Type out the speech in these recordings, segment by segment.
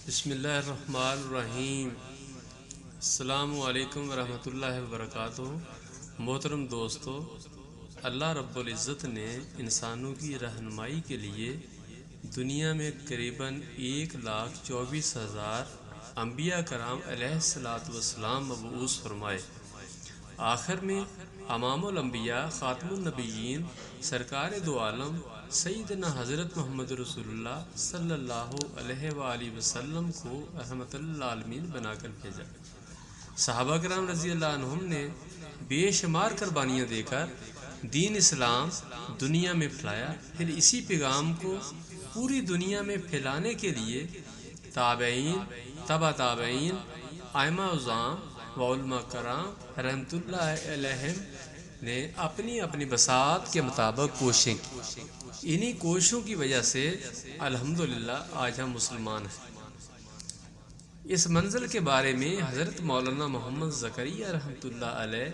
بسم اللہ الرحمن الرحیم۔ السلام علیکم ورحمۃ اللہ وبرکاتہ۔ محترم دوستو، اللہ رب العزت نے انسانوں کی رہنمائی کے لیے دنیا میں قریباً 1,24,000 انبیاء کرام علیہ الصلاۃ والسلام مبعوث فرمائے۔ آخر میں امام الانبیاء خاتم النبیین سرکار دو عالم سیدنا حضرت محمد رسول اللہ صلی اللہ علیہ وآلہ وسلم کو رحمت للعالمین بنا کر بھیجا۔ صحابہ کرام رضی اللہ عنہم نے بے شمار قربانیاں دے کر دین اسلام دنیا میں پھیلایا۔ پھر اسی پیغام کو پوری دنیا میں پھیلانے کے لیے تابعین، تبع تابعین، ائمہ اعظام و علماء کرام رحمت اللہ علیہم نے اپنی اپنی بساط کے مطابق کوششیں کی۔ انہی کوششوں کی وجہ سے الحمدللہ آج ہم مسلمان ہیں۔ اس منزل کے بارے میں حضرت مولانا محمد زکریا رحمۃ اللہ علیہ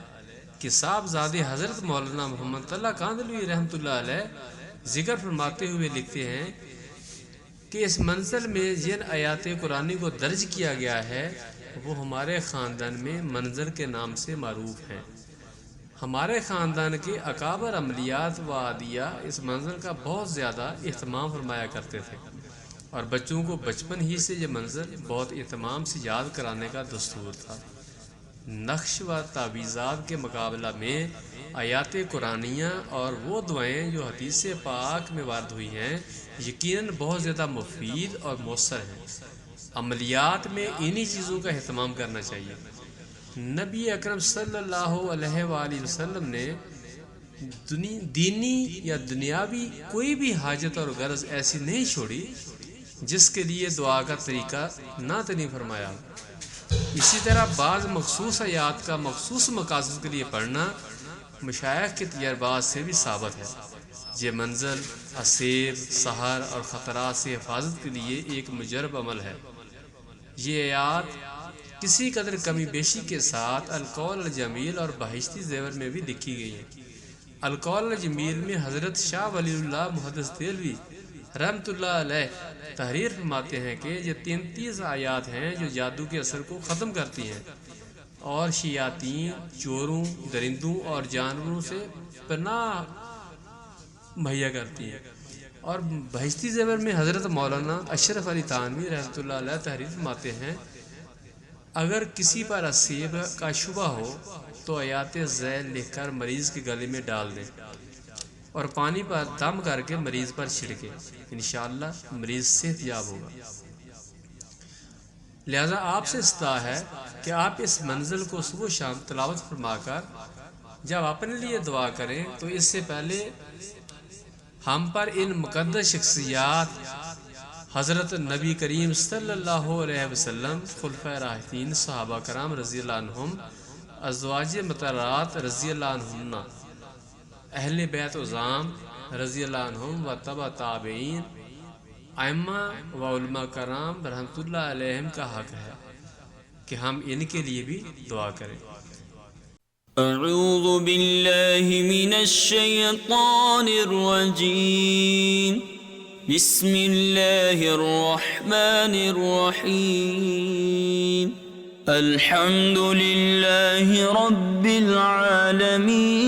کے صاحبزادے حضرت مولانا محمد طلعہ کاندھلوی رحمۃ اللہ علیہ ذکر فرماتے ہوئے لکھتے ہیں کہ اس منزل میں جن آیات قرآنی کو درج کیا گیا ہے وہ ہمارے خاندان میں منظر کے نام سے معروف ہیں۔ ہمارے خاندان کے اکابر عملیات و عادیہ اس منظر کا بہت زیادہ اہتمام فرمایا کرتے تھے، اور بچوں کو بچپن ہی سے یہ منظر بہت اہتمام سے یاد کرانے کا دستور تھا۔ نقش و تعویذات کے مقابلہ میں آیات قرآنیہ اور وہ دعائیں جو حدیث پاک میں وارد ہوئی ہیں یقیناً بہت زیادہ مفید اور مؤثر ہیں۔ عملیات میں انہی چیزوں کا اہتمام کرنا چاہیے۔ نبی اکرم صلی اللہ علیہ وآلہ وسلم نے دینی یا دنیاوی کوئی بھی حاجت اور غرض ایسی نہیں چھوڑی جس کے لیے دعا کا طریقہ نہ تنی فرمایا۔ اسی طرح بعض مخصوص آیات کا مخصوص مقاصد کے لیے پڑھنا مشائخ کے تجربات سے بھی ثابت ہے۔ یہ منزل اسیر، سحر اور خطرات سے حفاظت کے لیے ایک مجرب عمل ہے۔ یہ آیات کسی قدر کمی بیشی کے ساتھ القول الجمیل اور بہشتی زیور میں بھی لکھی گئی ہیں۔ القول الجمیل میں حضرت شاہ ولی اللہ محدث دہلوی رحمت اللہ علیہ تحریر فرماتے ہیں کہ یہ 33 آیات ہیں جو جادو کے اثر کو ختم کرتی ہیں اور شیاطین، چوروں، درندوں اور جانوروں سے پناہ مہیا کرتی ہیں۔ اور بہشتی زیور میں حضرت مولانا اشرف علی تھانوی رحمت اللہ علیہ تحریر فرماتے ہیں اگر کسی پر اسیب کا شبہ ہو تو آیات ذیل لکھ کر مریض کے گلے میں ڈال دیں اور پانی پر دم کر کے مریض پر چھڑکیں، انشاءاللہ مریض صحت یاب ہوگا۔ لہذا آپ سے استدعا ہے کہ آپ اس منزل کو صبح و شام تلاوت فرما کر جب اپنے لیے دعا کریں تو اس سے پہلے ہم پر ان مقدس شخصیات حضرت نبی کریم صلی اللہ علیہ وسلم، خلفائے راشدین، صحابہ کرام رضی اللہ عنہم، ازواج مطہرات رضی اللہ عنہن، اہل بیت عظام رضی اللہ عنہم و تبع تابعین، ائمہ و علماء کرام رحمت اللہ علیہم کا حق ہے کہ ہم ان کے لیے بھی دعا کریں۔ اعوذ باللہ من الشیطان الرجیم، بسم اللہ الرحمن الرحیم، الحمد للہ رب العالمین،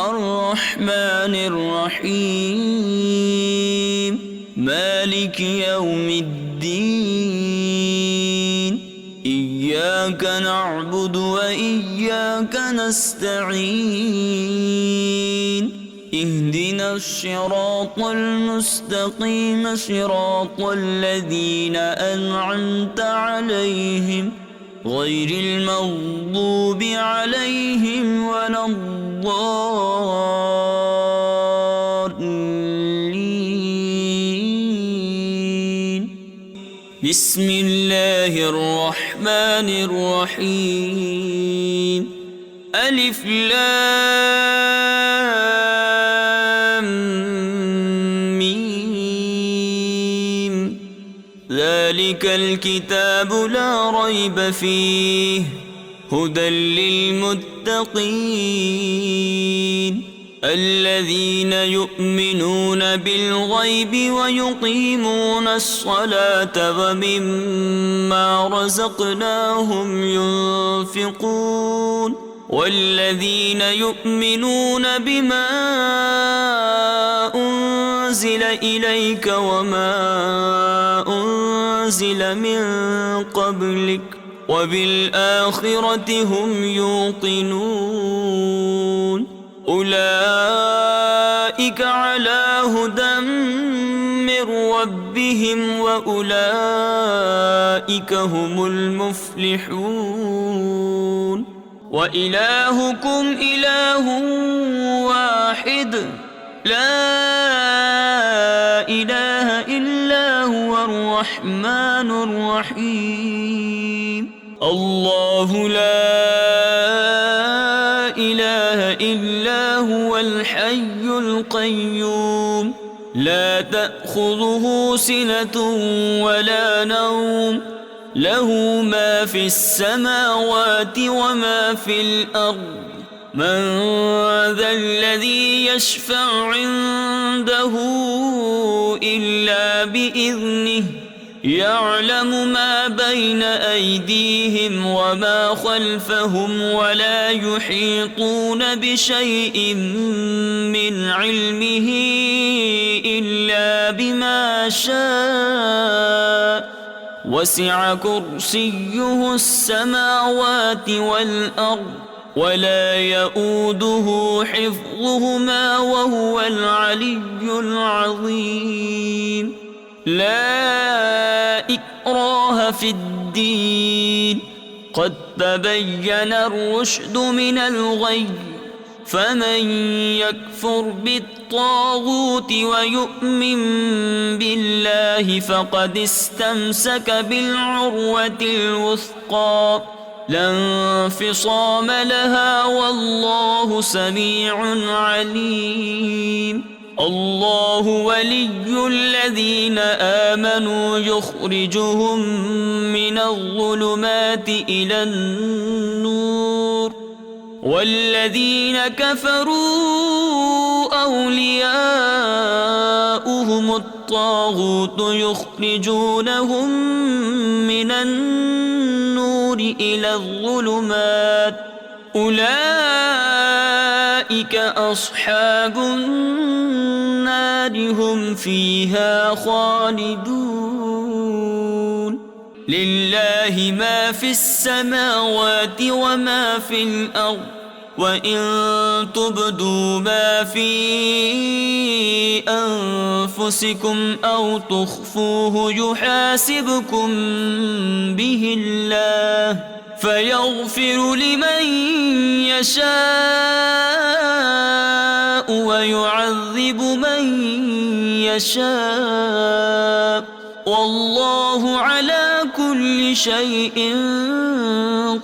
الرحمن الرحیم، مالک یوم الدین، ایاک نعبد و ایاک نستعین، اهدنا الصراط المستقيم صراط الذين أنعمت عليهم غير المغضوب عليهم ولا الضالين، بسم الله الرحمن الرحيم، ألف لام ميم، ذلك الكتاب لا ريب فيه هدى للمتقين، الذين يؤمنون بالغيب ويقيمون الصلاة ومما رزقناهم ينفقون والذين يؤمنون بما أنزل إليك وما أنزل من قبلك وبالآخرة هم يوقنون أولئك على هدى من ربهم وأولئك هم المفلحون وإلهكم إله واحد لا إله إلا هو الرحمن الرحيم الله لا إله إلا هو الحي القيوم لا تأخذه سنة ولا نوم له ما في السماوات وما في الأرض من ذا الذي يشفع عنده إلا بإذنه يعلم ما بين أيديهم وما خلفهم ولا يحيطون بشيء من علمه إلا بما شاء وسع كرسيه السماوات والأرض ولا يؤوده حفظهما وهو العلي العظيم لا إكراه في الدين قد تبين الرشد من الغي فمن يكفر بالطاغوت ويؤمن بالله فقد استمسك بالعروة الوثقى لا انفصام لها والله سميع عليم الله ولي الذين آمنوا يخرجهم من الظلمات إلى النور والذين كفروا أولياؤهم الطاغوت يخرجونهم من النور إلى الظلمات أولئك أصحاب النار هم فيها خالدون لله ما في السماوات وما في الأرض وإن تبدوا ما في أنفسكم أو تخفوه يحاسبكم به الله فيغفر لمن يشاء ويعذب من يشاء والله على كل شيء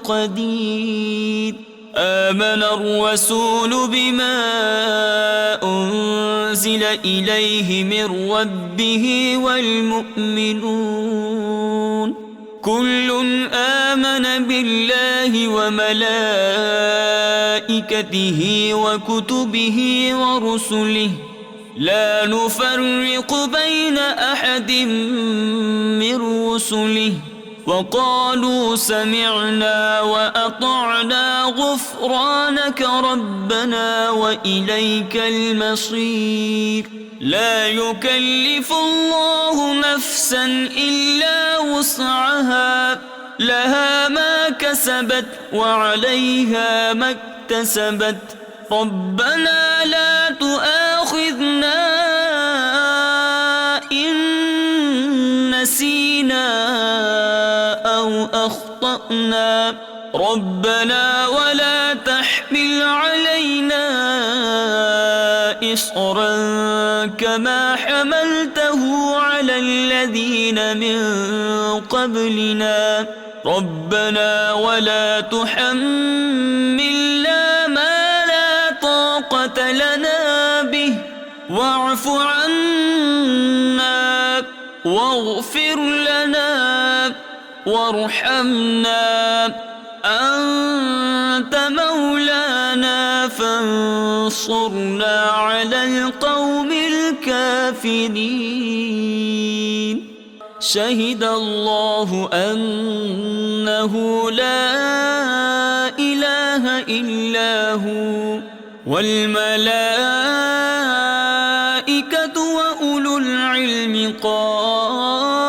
قدير آمن الرسول بما أنزل إليه من ربه والمؤمنون كل آمن بالله وملائكته وكتبه ورسله لا نفرق بين أحد من رسله وقالوا سمعنا وأطعنا غفرانك ربنا وإليك المصير لا يكلف الله نفسا إلا وسعها لها ما كسبت وعليها ما اكتسبت ربنا لا تؤاخذنا إن نسينا أو أخطأنا ربنا ولا تحمل علينا إصرا كما حملته على الذين من قبلنا ربنا ولا تحملنا ما لا طاقة لنا به واعف عنا واغفر لنا وارحمنا أنت مولانا فانصرنا على القوم الكافرين. شهد الله أنه لا إله إلا هو والملائكة وأولو العلم قائما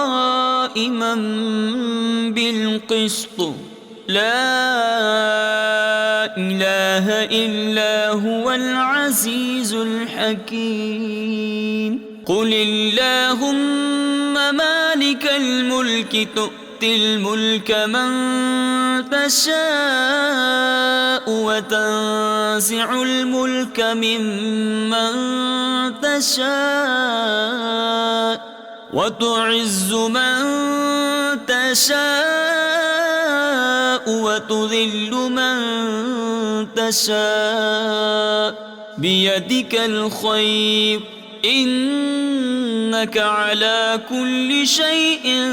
بالقسط لا إله إلا هو العزيز الحكيم. قل اللهم مالك الملك تؤتي الملك من تشاء وتنزع الملك ممن تشاء وتعز من تشاء وتذل من تشاء بيدك الخير إنك على كل شيء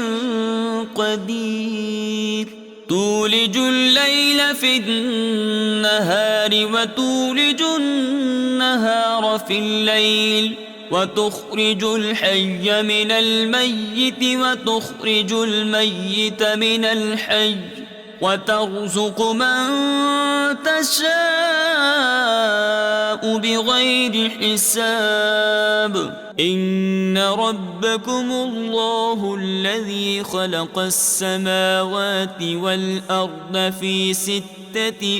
قدير. تولج الليل في النهار وتولج النهار في الليل وتخرج الحي من الميت وتخرج الميت من الحي وترزق من تشاء بغير حساب. إن ربكم الله الذي خلق السماوات والأرض في 6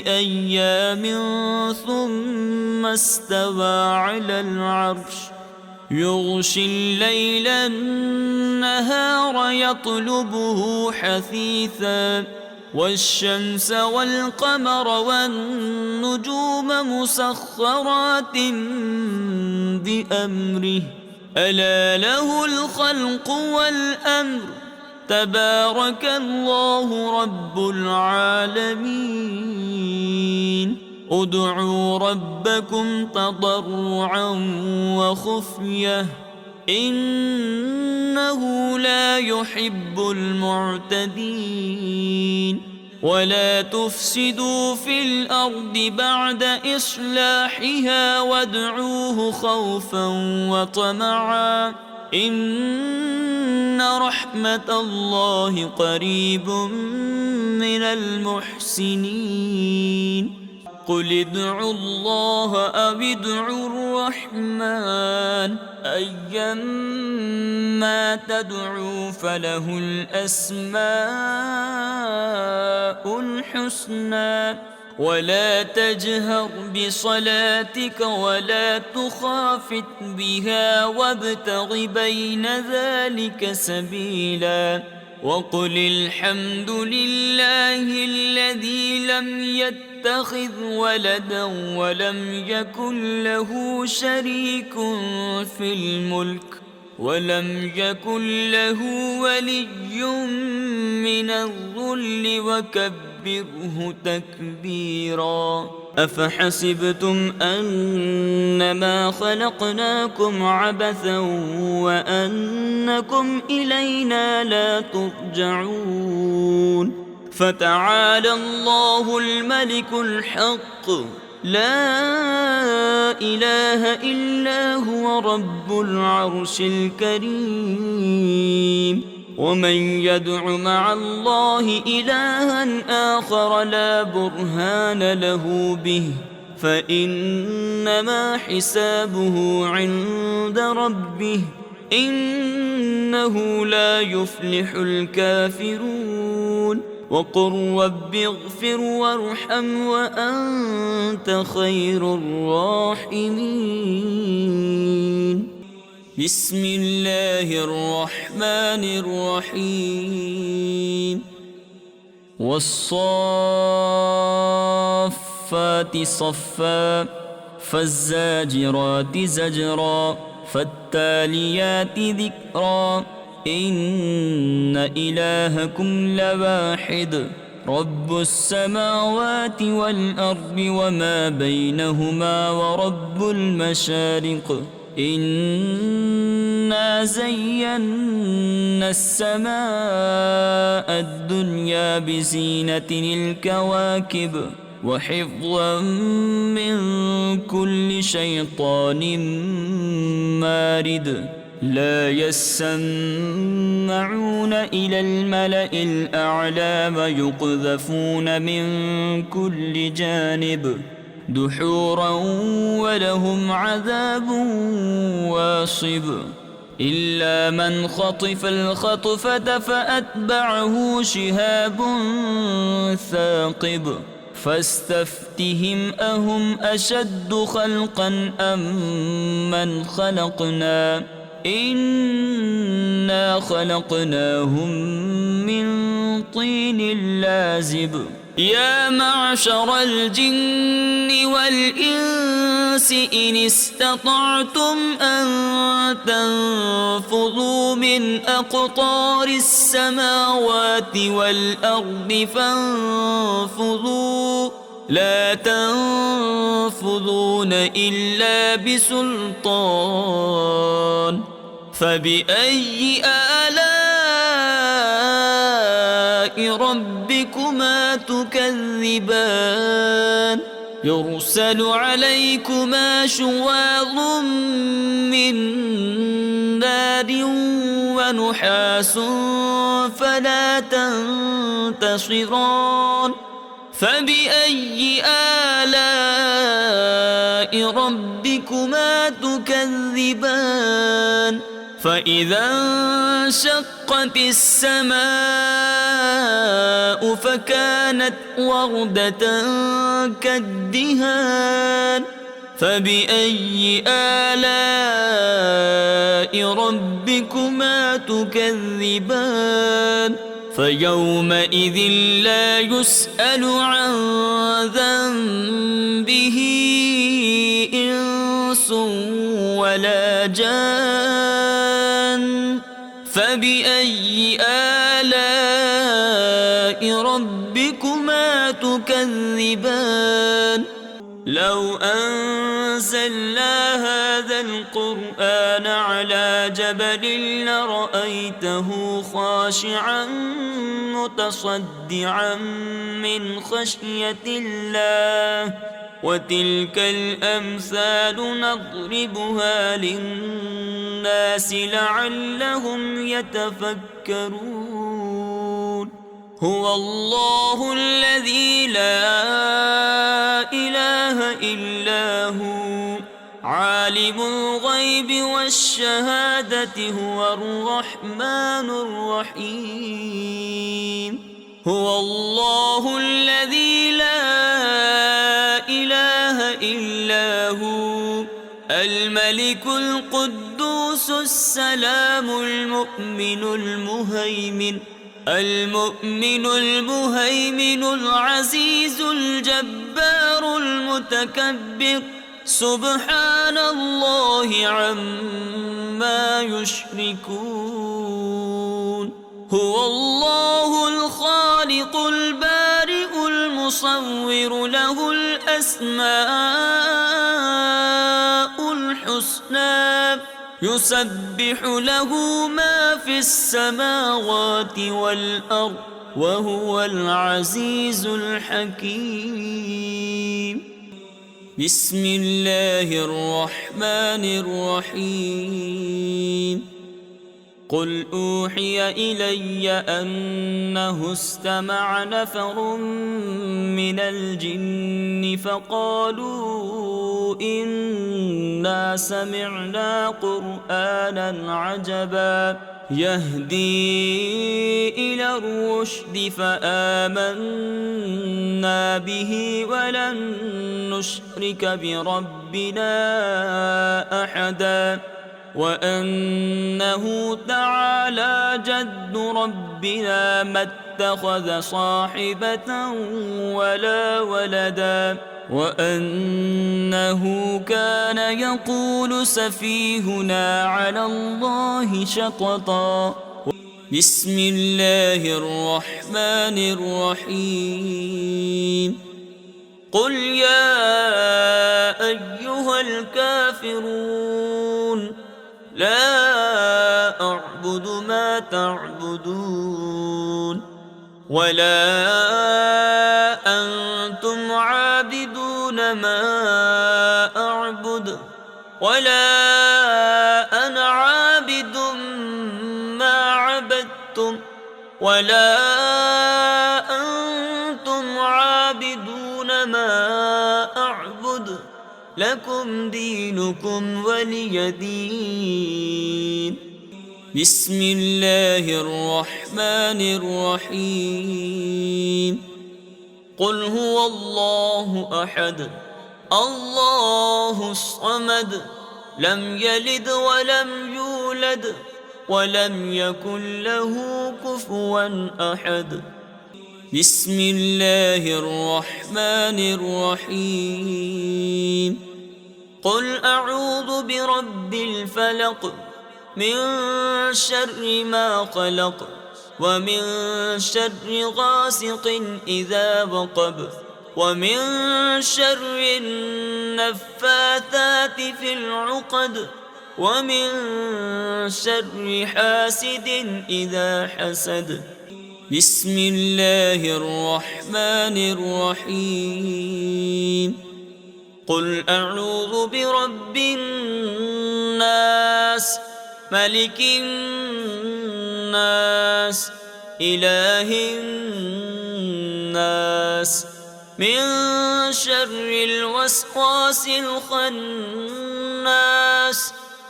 أيام ثم استوى على العرش يغشي الليل النهار يطلبه حثيثا والشمس والقمر والنجوم مسخرات بأمره ألا له الخلق والأمر تبارك الله رب العالمين. ادعوا ربكم تضرعا وخفية إنه لا يحب المعتدين. ولا تفسدوا في الأرض بعد إصلاحها وادعوه خوفا وطمعا إن رحمة الله قريب من المحسنين. قل ادعوا الله أو ادعوا الرحمن أيما تدعوا فله الأسماء الحسنى. ولا تجهر بصلاتك ولا تخافت بها وابتغ بين ذلك سبيلا. وقل الحمد لله الذي لم يتخذ ولدا ولم يكن له شريك في الملك ولم يكن له ولي من الذل وكبره تكبيرا. أفحسبتم أنما خلقناكم عبثا وأنكم إلينا لا ترجعون. فتعالى الله الملك الحق لا إله إلا هو رب العرش الكريم. ومن يدع مع الله إلها آخر لا برهان له به فإنما حسابه عند ربه إنه لا يفلح الكافرون. وقل رب اغفر وارحم وأنت خير الراحمين. بسم الله الرحمن الرحيم. والصافات صفا فالزاجرات زجرا فالتاليات ذكرا إن إلهكم لواحد رب السماوات والأرض وما بينهما ورب المشارق إن إنا زينا السماء الدنيا بزينة الكواكب وحفظا من كل شيطان مارد لا يسمعون إلى الملأ الأعلى ويقذفون من كل جانب دحورا ولهم عذاب واصب إلا من خطف الخطفة فأتبعه شهاب ثاقب فاستفتهم أهم أشد خلقا أم من خلقنا إنا خلقناهم من طين لازب يا معشر الجن والإنس إن استطعتم أن تنفذوا من أقطار السماوات والأرض فانفذوا لا تنفذون إلا بسلطان فبأي آلاء ربكما تكذبان يرسل عليكما شواظ من نار ونحاس فلا تنتصران فبأي آلاء ربكما تكذبان فإذا انشقت السماء فكانت وردة كالدهان فبأي آلاء ربكما تكذبان فيومئذ لا يسأل عن ذنبه إنس ولا جان فبأي آلاء ربكما تكذبان لو أنزلنا هذا القرآن على جبل لرأيته خاشعا متصدعا من خشية الله وتلك الأمثال نضربها للناس لعلهم يتفكرون هو الله الذي لا إله إلا هو عالم الغيب والشهادة هو الرحمن الرحيم هو الله الذي لا إله إلا هو الملك القدوس السلام المؤمن المهيمن العزيز الجبار المتكبر سبحان الله عما يشركون هو الله الخالق البارئ المصور له الأسماء الحسنى يسبح له ما في السماوات والأرض وهو العزيز الحكيم بسم الله الرحمن الرحيم قل أوحي إلي أنه استمع نفر من الجن فقالوا إنا سمعنا قرآنا عجبا يهدي إلى الرشد فآمنا به ولن نشرك بربنا أحدا وأنه تعالى جد ربنا ما اتخذ صاحبة ولا ولدا وأنه كان يقول سفيهنا على الله شططا بسم الله الرحمن الرحيم قل يا أيها الكافرون لا أعبد ما تعبدون ولا أنتم عابدون ما أعبد ولا أنا عابد ما عبدتم ولا أنتم عابدون ما أعبد لكم دينكم ولي دين بسم الله الرحمن الرحيم قل هو الله أحد الله الصمد لم يلد ولم يولد ولم يكن له كفوا أحد بسم الله الرحمن الرحيم قل أعوذ برب الفلق من شر ما خلق ومن شر غاسق إذا وقب ومن شر النفاثات في العقد ومن شر حاسد إذا حسد بسم الله الرحمن الرحيم قل أعوذ برب الناس ملك الناس إله الناس من شر الوسواس الخناس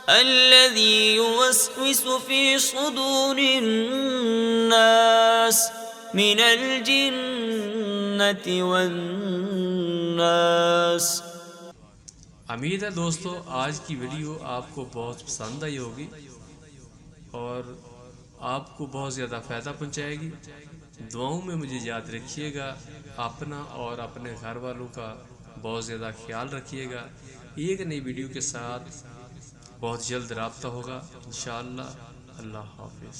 الذي يوسوس في صدور الناس من الجنة والناس. امید ہے دوستو آج کی ویڈیو آپ کو بہت پسند آئی ہوگی اور آپ کو بہت زیادہ فائدہ پہنچائے گی. دعاؤں میں مجھے یاد رکھیے گا, اپنا اور اپنے گھر والوں کا بہت زیادہ خیال رکھیے گا. ایک نئی ویڈیو کے ساتھ بہت جلد رابطہ ہوگا انشاءاللہ. اللہ حافظ.